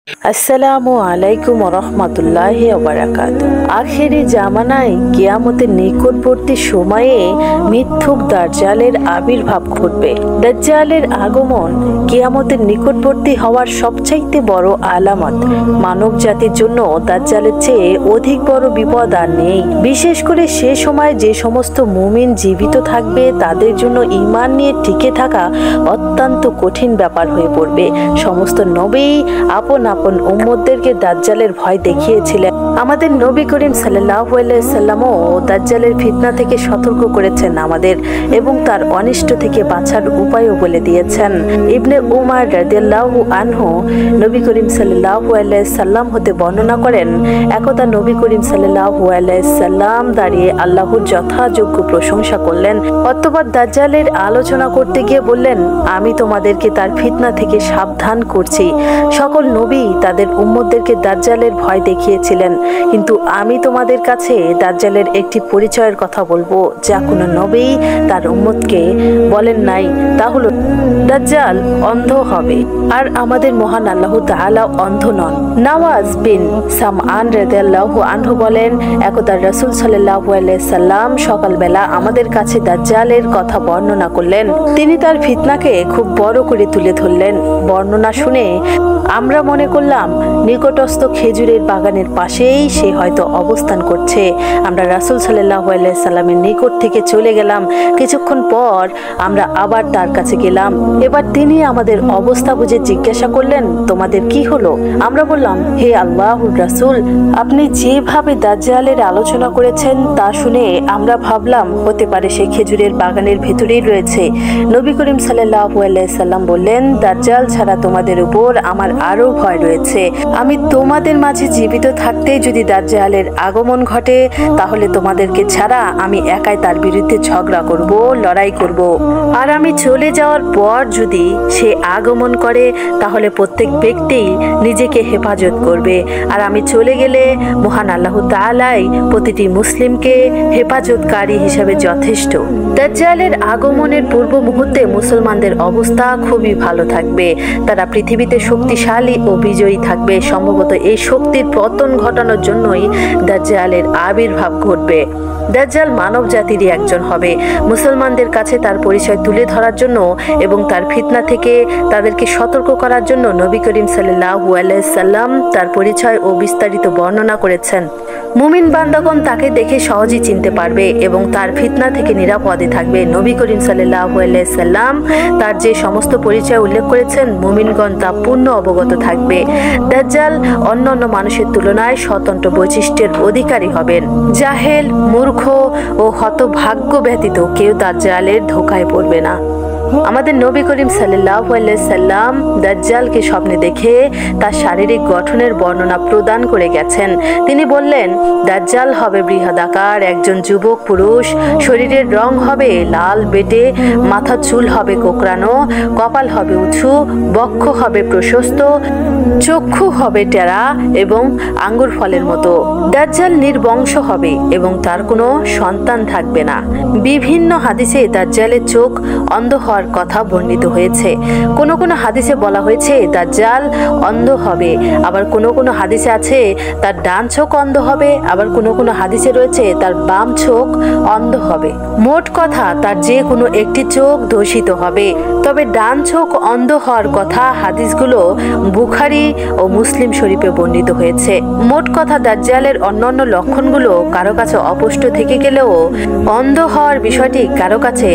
আসসালামু আলাইকুম রহমতুল্লাহি ওয়া বারাকাতুহু। আখেরি জামানায় কিয়ামতের নিকটবর্তী সময়ে মিথ্যুক দাজ্জালের আবির্ভাব ঘটবে। দাজ্জালের আগমন কিয়ামতের নিকটবর্তী হওয়ার সবচাইতে বড় আলামত। মানব জাতির জন্য দাজ্জালের চেয়ে অধিক বড় বিপদ আর নেই। বিশেষ করে সে সময় যে সমস্ত মুমিন জীবিত থাকবে তাদের জন্য ঈমান নিয়ে টিকে থাকা অত্যন্ত কঠিন ব্যাপার হয়ে পড়বে। সমস্ত নবী আপন আপন উম্মতদেরকে দাজ্জালের ভয় দেখিয়েছিলেন। আমাদের নবী করিম সাল্লাল্লাহু আলাইহি সাল্লামও দাজ্জালের ফিতনা থেকে সতর্ক করেছেন আমাদের এবং তার অনিষ্ট থেকে বাঁচার উপায়ও বলে দিয়েছেন। ইবনে উমার রাদিয়াল্লাহু আনহু নবী করিম সাল্লাল্লাহু আলাইহি সাল্লাম হতে বর্ণনা করেন, একদা নবী করিম সাল্লাল্লাহু আলাইহি সাল্লাম দাঁড়িয়ে আল্লাহর যথাযোগ্য প্রশংসা করলেন। অতঃপর দাজ্জালের আলোচনা করতে গিয়ে বললেন, আমি তোমাদেরকে তার ফিতনা থেকে সাবধান করছি। সকল নবী তাদের উম্মতদেরকে দাজ্জালের ভয় দেখিয়েছিলেন, কিন্তু আমি তোমাদের কাছে দাজ্জালের একটি পরিচয়ের কথা বলবো যা কোনো নবী তার উম্মতকে বলেন নাই। তা হলো দাজ্জাল অন্ধ হবে। আর আমাদের মহান আল্লাহ তাআলা অন্ধ নন। নওয়াজ বিন সামআন রাদিয়াল্লাহু আনহু বলেন, একদা রাসূল সাল্লাল্লাহু আলাইহি সাল্লাম সকালবেলা আমাদের কাছে দাজ্জালের কথা বর্ণনা করলেন। তিনি তার ফিতনাকে খুব বড় করে তুলে ধরলেন। বর্ণনা শুনে আমরা মনে করলাম নিকটস্থ খেজুরের বাগানের পাশেই সে হয়তো অবস্থান করছে। আমরা রাসূল সাল্লাল্লাহু আলাইহি সাল্লামের নিকট থেকে চলে গেলাম। কিছুক্ষণ পর আমরা আবার তার কাছে গেলাম। এবার তিনি আমাদের অবস্থা বুঝে জিজ্ঞাসা করলেন, তোমাদের কি হলো? আমরা বললাম, হে আল্লাহর রাসূল, আপনি যেভাবে দাজ্জালের আলোচনা করেছেন তা শুনে আমরা ভাবলাম হতে পারে সে খেজুরের বাগানের ভেতরেই রয়েছে। নবী করিম সাল্লাল্লাহু আলাইহি সাল্লাম বললেন, দাজ্জাল ছাড়া তোমাদের উপর আমার আরো ভয় রয়েছে। আমি তোমাদের মাঝে জীবিত থাকতে যদি দাজ্জালের আগমন ঘটে তাহলে তোমাদেরকে ছাড়া আমি একাই তার বিরুদ্ধে ঝগড়া করব, লড়াই করব। আর আমি চলে যাওয়ার পর যদি সে আগমন করে তাহলে প্রত্যেক ব্যক্তি নিজেকে হেফাজত করবে। আর আমি চলে গেলে মহান আল্লাহ তাআলাই প্রতিটি মুসলিমকে হেফাজতকারী হিসেবে যথেষ্ট। দাজ্জালের আগমনের পূর্ব মুহূর্তে মুসলমানদের অবস্থা খুবই ভালো থাকবে। তারা পৃথিবীতে শক্তিশালী ও বিজয়ী থাকবে। সম্ভবত এই শক্তির পতন ঘটানোর জন্যই দাজ্জালের আবির্ভাব ঘটবে। দাজ্জাল মানব জাতিরই একজন হবে। মুসলমানদের কাছে তার পরিচয় তুলে ধরার জন্য এবং তার ফিতনা থেকে তাদেরকে সতর্ক করার জন্য নবী করিম সাল্লাল্লাহু আলাইহি সাল্লাম তার পরিচয় ও বিস্তারিত বর্ণনা করেছেন। মুমিন বান্দাগণ তাকে দেখে সহজেই চিনতে পারবে এবং তার ফিতনা থেকে নিরাপদে থাকবে। নবী করিম সাল্লাল্লাহু আলাইহি সাল্লাম তার যে সমস্ত পরিচয় উল্লেখ করেছেন মুমিনগণ তা পূর্ণ অবগত থাকবে। দাজ্জাল অন্যান্য মানুষের তুলনায় স্বতন্ত্র বৈশিষ্ট্যের অধিকারী হবেন। জাহেল, মূর্খ ও হতভাগ্য ব্যতীত কেউ দাজ্জালের ধোঁকায় পড়বে না। আমাদের নবী করিম সাল্লাল্লাহু আলাইহি সাল্লাম দাজ্জালকে স্বপ্নে দেখে তার শারীরিক গঠনের বর্ণনা প্রদান করে গেছেন। তিনি বললেন, দাজ্জাল হবে বৃহদাকার একজন যুবক পুরুষ, শরীরের রং হবে লাল বেটে, মাথার চুল হবে কোঁকড়ানো, কপাল হবে উঁচু, বক্ষ হবে প্রশস্ত, চক্ষু হবে টেরা এবং আঙ্গুর ফলের মতো। দাজ্জাল নির্বংশ হবে এবং তার কোনো সন্তান থাকবে না। বিভিন্ন হাদিসে দাজ্জালের চোখ অন্ধ হওয়ার কথা বর্ণিত হয়েছে। কোনো কোনো হাদিসে বলা হয়েছে দাজ্জাল অন্ধ হবে, আবার কোনো কোনো হাদিসে আছে তার ডান চোখ অন্ধ হবে, আবার কোনো কোনো হাদিসে রয়েছে তার বাম চোখ অন্ধ হবে। মোট কথা তার যে কোনো একটি চোখ দূষিত হবে। তবে ডান চোখ অন্ধ হওয়ার কথা হাদিসগুলো বুখারী ও মুসলিম শরীফে বর্ণিত হয়েছে। মোট কথা দাজ্জালের অন্যান্য লক্ষণগুলো কারো কাছে অস্পষ্ট থেকে গেলেও অন্ধ হওয়ার বিষয়টি কারো কাছে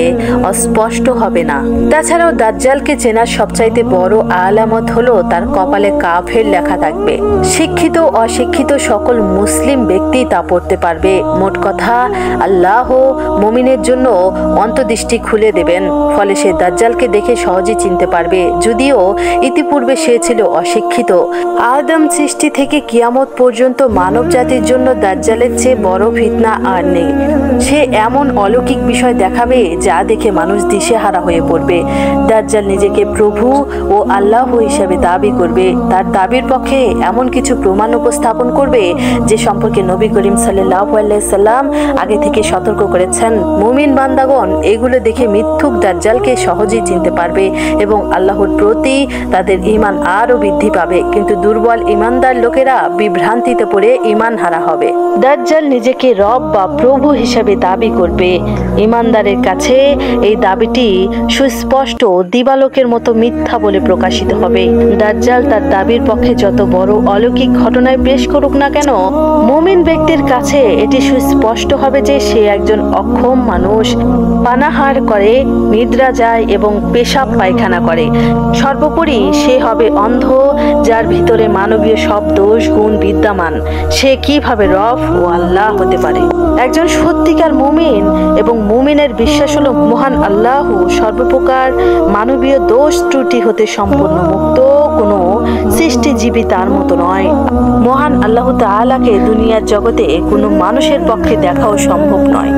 অস্পষ্ট হবে না। তাছাড়াও দাজ্জালকে চেনার সবচাইতে বড় আলামত হলো তার কপালে কাফের লেখা থাকবে। শিক্ষিত অশিক্ষিত সকল মুসলিম ব্যক্তি তা পড়তে পারবে। মোট কথা আল্লাহ মুমিনের জন্য অন্তর্দৃষ্টি খুলে দেবেন, ফলে সে দাজ্জালকে দেখে সহজেই চিনতে পারবে। যদিও ইতিপূর্বে সে ছিল অশিক্ষিত। আদম সৃষ্টি থেকে কিয়ামত পর্যন্ত মানব জাতির জন্য দাজ্জালের চেয়ে বড় ফিতনা আর নেই। সে এমন অলৌকিক বিষয় দেখাবে যা দেখে মানুষ দিশেহারা হয়ে পড়বে। দাজ্জাল নিজেকে প্রভু ও আল্লাহ হিসেবে দাবি করবে। তার দাবির পক্ষে এমন কিছু প্রমাণ উপস্থাপন করবে যে সম্পর্কে নবী করিম সাল্লাল্লাহু আলাইহি সাল্লাম আগে থেকে সতর্ক করেছেন। মুমিন বান্দাগণ এগুলো দেখে মিথ্যুক দাজ্জালকে সহজেই চিনতে পারবে এবং আল্লাহর প্রতি তাদের ঈমান আরও বৃদ্ধি পাবে। কিন্তু দুর্বল ঈমানদার লোকেরা বিভ্রান্তিতে পড়ে ঈমান হারা হবে। দাজ্জাল নিজেকে রব বা প্রভু হিসেবে দাবি করবে। ঈমানদারের কাছে এই দাবিটি সুস্পষ্ট দিবালোকের মতো মিথ্যা বলে প্রকাশিত হবে। দাজ্জাল তার দাবির পক্ষে যত বড় অলৌকিক ঘটনায় পেশ করুক না কেন, মুমিন ব্যক্তির কাছে এটি সুস্পষ্ট হবে যে সে একজন অক্ষম মানুষ, পানাহার করে, নিদ্রা যায় এবং পেশাব পায়খানা করে। সর্বোপরি সে হবে অন্ধ, যার ভিতরে মানবীয় সব দোষ গুণ বিদ্যমান। সে কিভাবে রব ও আল্লাহ হতে পারে? একজন সত্যিকার মুমিন এবং মুমিনের বিশ্বাস হলো মহান আল্লাহ সর্বপ্রকার মানবীয় দোষ ত্রুটি হতে সম্পূর্ণ মুক্ত, কোনো সৃষ্টিজীবী তার মতো নয়। মহান আল্লাহ তাআলাকে দুনিয়ার জগতে কোনো মানুষের পক্ষে দেখাও সম্ভব নয়।